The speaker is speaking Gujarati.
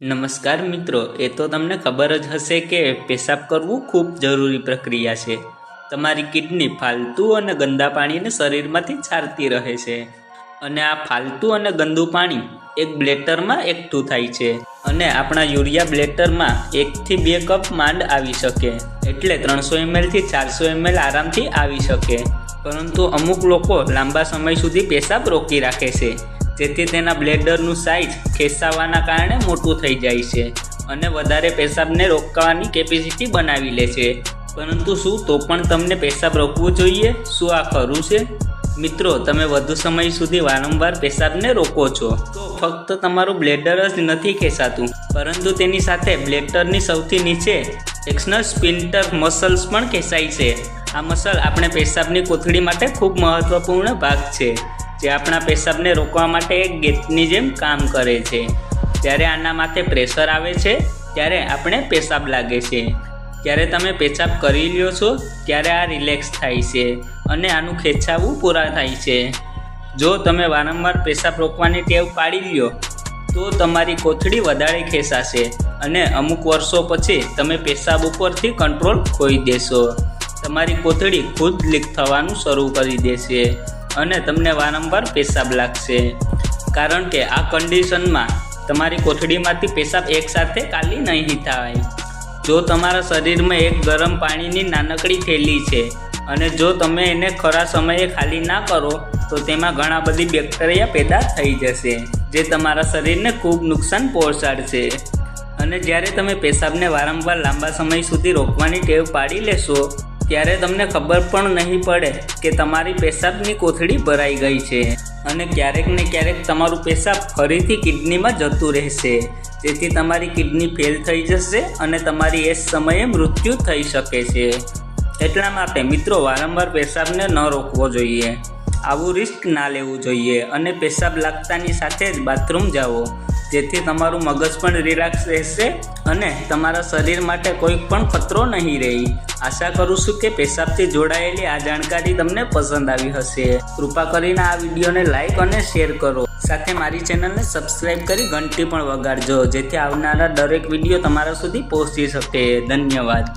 નમસ્કાર મિત્રો, એ તો તમને ખબર જ હશે કે પેશાબ કરવું ખૂબ જરૂરી પ્રક્રિયા છે। તમારી કિડની ફાલતુ અને ગંદા પાણીને શરીરમાંથી છારતી રહે છે અને આ ફાલતુ અને ગંદુ પાણી એક બ્લેડરમાં એકઠું થાય છે અને આપણા યુરિયા બ્લેડરમાં 1 થી 2 કપ માંડ આવી શકે, એટલે 300 ml થી 400 ml આરામથી આવી શકે। પરંતુ અમુક લોકો લાંબા સમય સુધી પેશાબ રોકી રાખે છે, જેથી તેના બ્લેડરનું સાઇઝ ખેંચાવાના કારણે મોટું થઈ જાય છે અને વધારે પેશાબને રોકવાની કેપેસિટી બનાવી લે છે। પરંતુ શું તો પણ તમને પેશાબ રોકવું જોઈએ? શું આ ખરું છે? મિત્રો, તમે વધુ સમય સુધી વારંવાર પેશાબને રોકો છો તો ફક્ત તમારું બ્લેડર જ નથી ખેંચાતું, પરંતુ તેની સાથે બ્લેડરની સૌથી નીચે એક્સટર્નલ સ્ફિન્ક્ટર મસલ્સ પણ ખેંચાય છે। આ મસલ આપણે પેશાબની કોથળી માટે ખૂબ મહત્વપૂર્ણ ભાગ છે, જે આપણા પેશાબને રોકવા માટે એક ગેટની જેમ કામ કરે છે। જ્યારે આના માથે પ્રેશર આવે છે ત્યારે આપણે પેશાબ લાગે છે। જ્યારે તમે પેશાબ કરી લ્યો છો ત્યારે આ રિલેક્સ થાય છે અને આનું ખેંચાવું પૂરા થાય છે। જો તમે વારંવાર પેશાબ રોકવાની ટેવ પાડી લ્યો તો તમારી કોથળી વધારે ખેંચાશે અને અમુક વર્ષો પછી તમે પેશાબ ઉપરથી કંટ્રોલ ખોઈ દેશો। તમારી કોથળી ખુદ લીક થવાનું શરૂ કરી દેશે અને તમને વારંવાર પેશાબ લાગશે, કારણ કે આ કન્ડિશનમાં તમારી કોથળીમાંથી પેશાબ એકસાથે ખાલી નહીં થાય। જો તમારા શરીરમાં એક ગરમ પાણીની નાનકડી થેલી છે અને જો તમે એને ખરા સમયે ખાલી ના કરો તો તેમાં ઘણા બધી બેક્ટેરિયા પેદા થઈ જશે, જે તમારા શરીરને ખૂબ નુકસાન પહોંચાડશે। અને જ્યારે તમે પેશાબને વારંવાર લાંબા સમય સુધી રોકવાની ટેવ પાડી લેશો ત્યારે તમને ખબર પણ નહીં પડે કે તમારી પેશાબની કોથળી ભરાઈ ગઈ છે અને ક્યારેક ને ક્યારેક તમારું પેશાબ ફરીથી કિડનીમાં જતું રહેશે, જેથી તમારી કિડની ફેલ થઈ જશે અને તમારી એ સમયે મૃત્યુ થઈ શકે છે। એટલા માટે મિત્રો, વારંવાર પેશાબને ન રોકવો જોઈએ, આવું રિસ્ક ના લેવું જોઈએ અને પેશાબ લાગતાની સાથે જ બાથરૂમ જાઓ, જેથી તમારું મગજ પણ રિલેક્સ રહેશે અને તમારા શરીર માટે કોઈ પણ ખતરો નહીં રહે। આશા કરું છું કે પેશાબથી જોડાયેલી આ જાણકારી તમને પસંદ આવી હશે। કૃપા કરીને આ વિડીયોને લાઈક અને શેર કરો, સાથે મારી ચેનલને સબસ્ક્રાઈબ કરી ઘંટી પણ વગાડજો, જેથી આવનારા દરેક વિડીયો તમારા સુધી પહોંચી શકે। ધન્યવાદ।